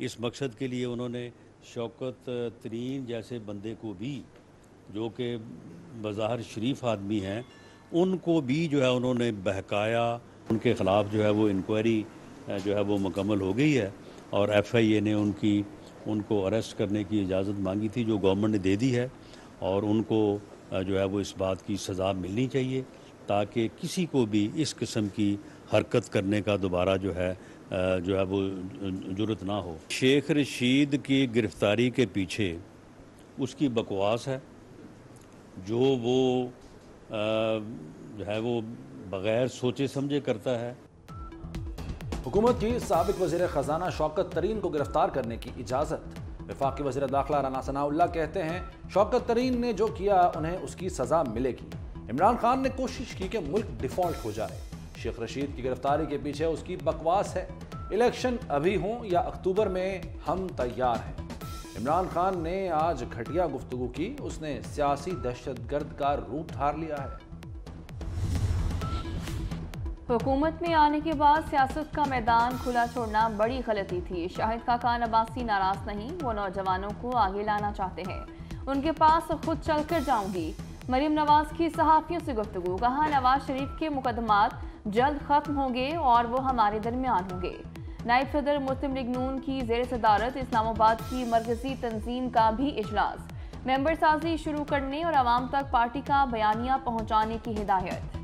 इस मकसद के लिए उन्होंने शौकत तरीन जैसे बंदे को भी, जो कि बज़ाहिर शरीफ आदमी हैं, उनको भी जो है उन्होंने बहकाया। उनके ख़िलाफ़ जो है वो इंक्वायरी जो है वो मुकम्मल हो गई है और FIA ने उनको अरेस्ट करने की इजाज़त मांगी थी, जो गवर्नमेंट ने दे दी है। और उनको जो है वो इस बात की सज़ा मिलनी चाहिए ताकि किसी को भी इस किस्म की हरकत करने का दोबारा जो है वो जुर्रत ना हो। शेख रशीद की गिरफ़्तारी के पीछे उसकी बकवास है, जो वो जो है वो बग़ैर सोचे समझे करता है। हुकूमत की साबिक वज़ीर ख़जाना शौकत तरीन को गिरफ्तार करने की इजाज़त। वफाकी वज़ीर दाखिला राना सनाउल्लाह कहते हैं शौकत तरीन ने जो किया उन्हें उसकी सज़ा मिलेगी। इमरान खान ने कोशिश की कि मुल्क डिफ़ॉल्ट हो जाए। शेख रशीद की गिरफ्तारी के पीछे उसकी बकवास है। इलेक्शन अभी हों या अक्टूबर में हम तैयार हैं। इमरान खान ने आज घटिया गुफ्तगू की। उसने सियासी दहशतगर्द का रूप धार लिया है। हुकूमत में आने के बाद सियासत का मैदान खुला छोड़ना बड़ी गलती थी। शाहिद खाकान अब्बासी नाराज नहीं, वो नौजवानों को आगे लाना चाहते हैं। उनके पास खुद चलकर जाऊंगी। मरीम नवाज की सहाफ़ियों से गुफ्तगू, कहा नवाज शरीफ के मुकदमात जल्द खत्म होंगे और वो हमारे दरमियान होंगे। नायब सदर मुस्लिम लीग नून की ज़ेर सदारत इस्लामाबाद की मरकजी तंजीम का भी इजलास, मेंबर साजी शुरू करने और आवाम तक पार्टी का बयानिया पहुँचाने की हिदायत।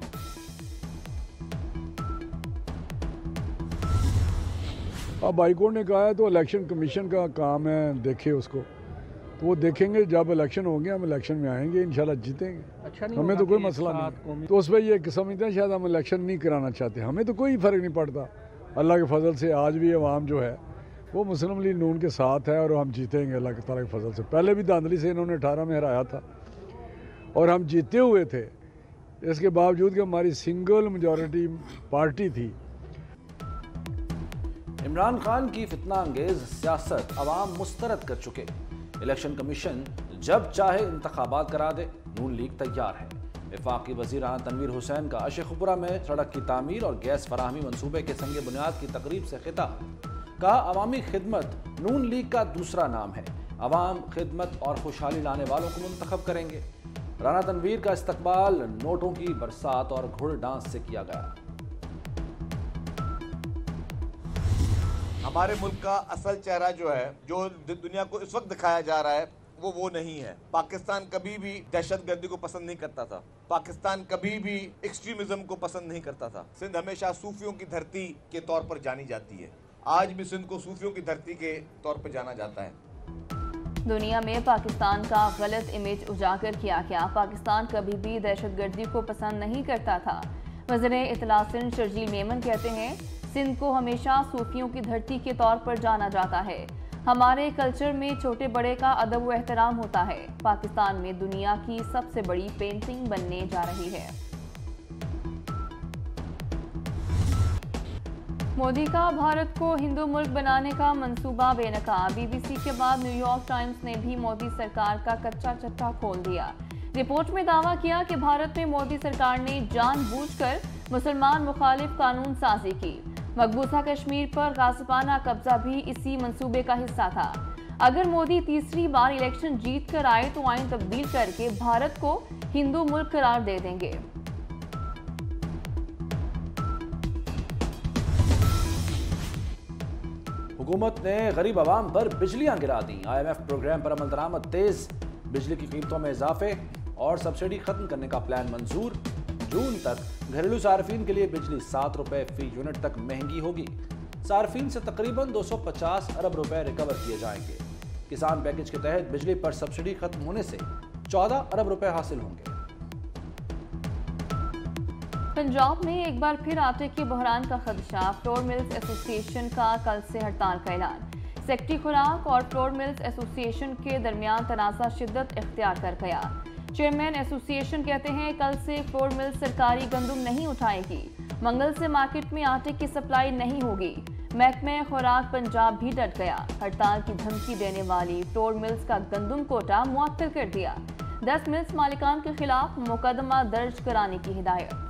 अब हाईकोर्ट ने कहा है तो इलेक्शन कमीशन का काम है, देखे उसको, तो वो देखेंगे। जब इलेक्शन होंगे हम इलेक्शन में आएंगे, इंशाल्लाह जीतेंगे। अच्छा, नहीं हमें तो कोई मसला नहीं। तो उस पर ये समझते हैं शायद हम इलेक्शन नहीं कराना चाहते। हमें तो कोई फ़र्क नहीं पड़ता। अल्लाह के फजल से आज भी अवाम जो है वो मुस्लिम लीग नून के साथ है और हम जीतेंगे अल्लाह के ताला के फजल से। पहले भी धांधली से इन्होंने 18 में हराया था और हम जीते हुए थे, इसके बावजूद कि हमारी सिंगल मेजॉरिटी पार्टी थी। इमरान खान की फितना अंगेज सियासत अवाम मुस्तरद कर चुके। इलेक्शन कमीशन जब चाहे इंतखाबात करा दे, नून लीग तैयार है। वफाकी वज़ीर राना तनवीर हुसैन का अशेखपुरा में सड़क की तामीर और गैस फराहमी मनसूबे के संग बुनियाद की तकरीब से खिताब, कहा अवामी खिदमत नून लीग का दूसरा नाम है। अवाम खिदमत और खुशहाली लाने वालों को मुंतखब करेंगे। राना तनवीर का इस्तकबाल नोटों की बरसात और घुड़ डांस से किया गया। हमारे मुल्क का असल चेहरा जो है, जो दुनिया को इस वक्त दिखाया जा रहा है, वो नहीं है। पाकिस्तान कभी भी दहशतगर्दी को पसंद नहीं करता था। पाकिस्तान कभी भी एक्सट्रीमिज्म को पसंद नहीं करता था। सिंध हमेशा सूफियों की धरती के तौर पर जानी जाती है। आज भी सिंध को सूफियों की धरती के तौर पर जाना जाता है। दुनिया में पाकिस्तान का गलत इमेज उजागर किया गया। पाकिस्तान कभी भी दहशतगर्दी को पसंद नहीं करता था। वज़ीर इत्तला सिंध शर्जील मेमन कहते हैं सिंध को हमेशा सूफियों की धरती के तौर पर जाना जाता है। हमारे कल्चर में छोटे बड़े का अदब व एहतराम होता है। पाकिस्तान में दुनिया की सबसे बड़ी पेंटिंग बनने जा रही है। मोदी का भारत को हिंदू मुल्क बनाने का मंसूबा बेनकाब। BBC के बाद न्यूयॉर्क टाइम्स ने भी मोदी सरकार का कच्चा चट्टा खोल दिया। रिपोर्ट में दावा किया कि भारत में मोदी सरकार ने जानबूझकर मुसलमान मुखालिफ कानून साजी की। मकबूजा कश्मीर पर गाज़िबाना कब्जा भी इसी मंसूबे का हिस्सा था। अगर मोदी तीसरी बार इलेक्शन जीत कर आए तो आइन तब्दील करके भारत को हिंदू मुल्क करार दे देंगे। हुकूमत ने गरीब आवाम पर बिजलियां गिरा दी। IMF प्रोग्राम पर अमल दरामद तेज, बिजली की कीमतों में इजाफे और सब्सिडी खत्म करने का प्लान मंजूर। जून तक घरेलू सार्फिन के लिए बिजली 7 रुपए फी यूनिट तक महंगी होगी। सार्फिन से तकरीबन 250 अरब रुपए रिकवर किए जाएंगे। किसान पैकेज के तहत बिजली पर सब्सिडी खत्म होने से 14 अरब रुपए हासिल होंगे। पंजाब में एक बार फिर आटे के बहरान का खदशा। फ्लोर मिल्स एसोसिएशन का कल से हड़ताल का ऐलान। सेक्रेटरी खुराक और फ्लोर मिल्स एसोसिएशन के दरमियान तनाज़ा शिद्दत इख्तियार कर गया। चेयरमैन एसोसिएशन कहते हैं कल से फ्लोर मिल सरकारी गंदुम नहीं उठाएगी। मंगल से मार्केट में आटे की सप्लाई नहीं होगी। महकमे खुराक पंजाब भी डट गया। हड़ताल की धमकी देने वाली फ्लोर मिल्स का गंदुम कोटा मुअत्तल कर दिया। 10 मिल्स मालिकान के खिलाफ मुकदमा दर्ज कराने की हिदायत।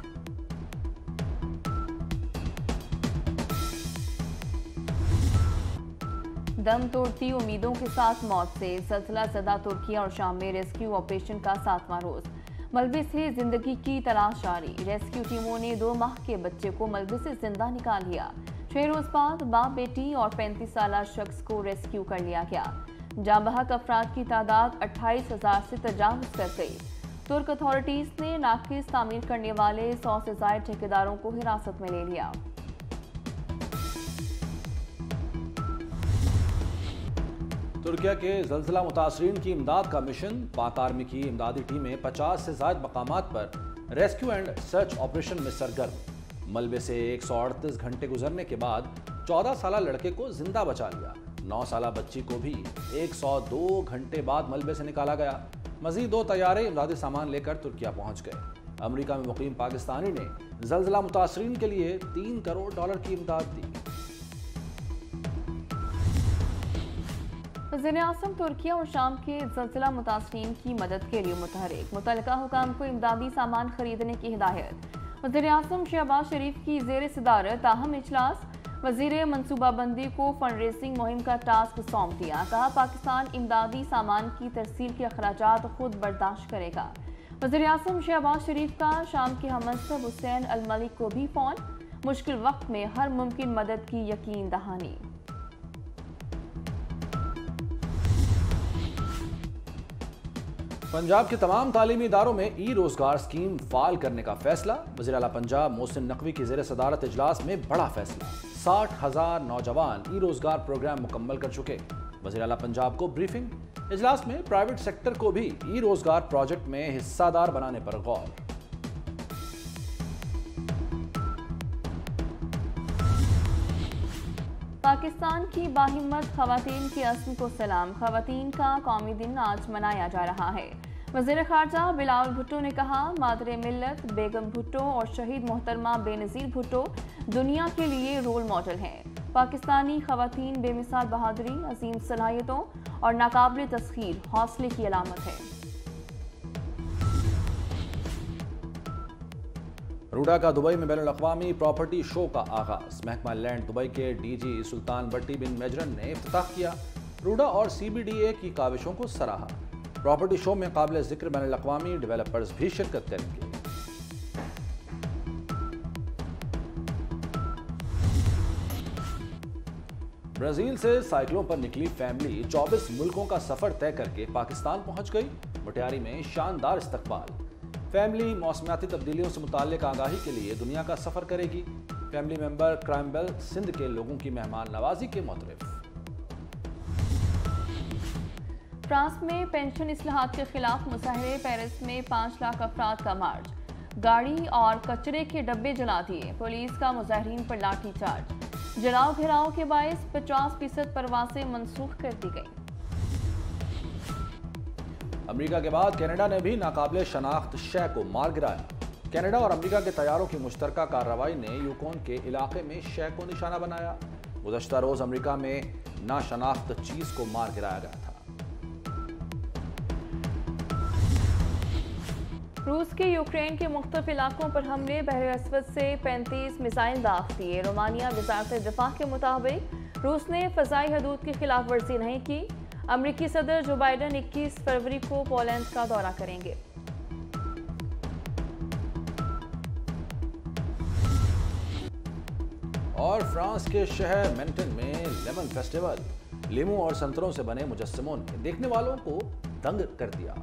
दम तोड़ती उम्मीदों के साथ मौत से ज़ल्ज़ला ज़दा तुर्की और शाम में रेस्क्यू ऑपरेशन का 7वां रोज। मलबे से जिंदगी की तलाश जारी। रेस्क्यू टीमों ने 2 माह के बच्चे को मलबे से जिंदा निकाल लिया। 6 रोज बाद बाप बेटी और 35 साला शख्स को रेस्क्यू कर लिया गया। जांबहक अफराद की तादाद 28,000 से तजावुज कर गई। तुर्क अथॉरिटीज ने नाकिस तामीर करने वाले 100 से ज़ायद ठेकेदारों को हिरासत में ले लिया। तुर्किया के ज़ल्ज़ला मुतासरीन की इमदाद का मिशन। पाक आर्मी की इमदादी टीमें 50 से ज़ायद मकामात पर रेस्क्यू एंड सर्च ऑपरेशन में सरगर्म। मलबे से 138 घंटे गुजरने के बाद 14 साला लड़के को जिंदा बचा लिया। 9 साला बच्ची को भी 102 घंटे बाद मलबे से निकाला गया। मजीद 2 तैयारे इमदादी सामान लेकर तुर्किया पहुंच गए। अमेरिका में मुकीम पाकिस्तानी ने ज़ल्ज़ला मुतासरीन के लिए $3 करोड़ की इमदाद दी। वज़ीर-ए-आज़म तुर्किया और शाम के ज़ल्ज़ला मुतासरीन की मदद के लिए मुतहरिक। मुतल्लिका हुकाम को इमदादी सामान खरीदने की हिदायत। वज़ीर-ए-आज़म शहबाज शरीफ की ज़ेर सदारत अहम इजलास। वज़ीर मनसूबाबंदी को फंड रेजिंग मुहिम का टास्क सौंप दिया। कहा पाकिस्तान इमदादी सामान की तरसील के अखराजात खुद बर्दाश्त करेगा। वज़ीर-ए-आज़म शहबाज शरीफ का शाम के हमसब हुसैन अल मलिक को भी फ़ोन। मुश्किल वक्त में हर मुमकिन मदद की यकीन दहानी। पंजाब के तमाम तालीमी इदारों में ई रोजगार स्कीम फाल करने का फैसला। वज़ीर आला पंजाब मोहसिन नकवी की ज़ेर सदारत इजलास में बड़ा फैसला। 60,000 नौजवान ई रोजगार प्रोग्राम मुकम्मल कर चुके। वज़ीर आला पंजाब को ब्रीफिंग। इजलास में प्राइवेट सेक्टर को भी ई रोजगार प्रोजेक्ट में हिस्सादार बनाने पर गौर। पाकिस्तान की बाहिम्मत खवातीन के अस्म को सलाम। खवातीन का कौमी दिन आज मनाया जा रहा है। वज़ीर ख़ारजा बिलावल भुट्टो ने कहा मादरे मिल्लत बेगम भुट्टो और शहीद मोहतरमा बेनज़ीर भुट्टो दुनिया के लिए रोल मॉडल हैं। पाकिस्तानी खवातीन बेमिसाल बहादुरी, अजीम सलाहियतों और नाकाबिल तस्खीर हौसले की अलामत है। रूडा का दुबई में बैनुल अक़वामी प्रॉपर्टी शो का आगाज। महकमा लैंड दुबई के डीजी सुल्तान बट्टी बिन मेजरन ने इफ्तिताह किया। रूडा और CBDA की काविशों को सराहा। प्रॉपर्टी शो में काबिल जिक्र बैनुल अक़वामी डेवलपर्स भी शिरकत करेंगे। ब्राजील से साइकिलों पर निकली फैमिली 24 मुल्कों का सफर तय करके पाकिस्तान पहुंच गई। मोटियारी में शानदार इस्तकबाल। फैमिली मौसमियाती तब्दीलियों से मुताल्लिक आगाही के लिए दुनिया का सफर करेगी। फैमिली मेंबर क्राइम बेल सिंध के लोगों की मेहमान नवाजी के मुतरफ। फ्रांस में पेंशन इस्लाहात के खिलाफ मुजाहरे। पेरिस में 5 लाख अफराद का मार्च। गाड़ी और कचरे के डब्बे जला दिए। पुलिस का मुजाहरीन पर लाठीचार्ज। जलाओ घेराव के बायस 50% परवासें मनसूख कर दी गई। अमेरिका के बाद कनाडा ने भी नाकाबिल शनाख्त शय को मार गिराया। कनाडा और अमेरिका के तैयारों की मुश्तरका कार्रवाई ने यूकोन के इलाके में शय को निशाना बनाया। गुज़श्ता रोज अमेरिका में नाशनाख्त चीज को मार गिराया गया था। रूस के यूक्रेन के मुख्तलिफ इलाकों पर हमले। बहर अस्वद से 35 मिसाइल दाग दिए। रोमानिया वज़ारत दिफा के मुताबिक रूस ने फ़ज़ाई हदूद की खिलाफ वर्जी नहीं की। अमरीकी सदर जो बाइडन 21 फरवरी को पोलैंड का दौरा करेंगे। और फ्रांस के शहर मेंटन में लेमन फेस्टिवल। लीमू और संतरों से बने मुजस्समों ने देखने वालों को दंग कर दिया।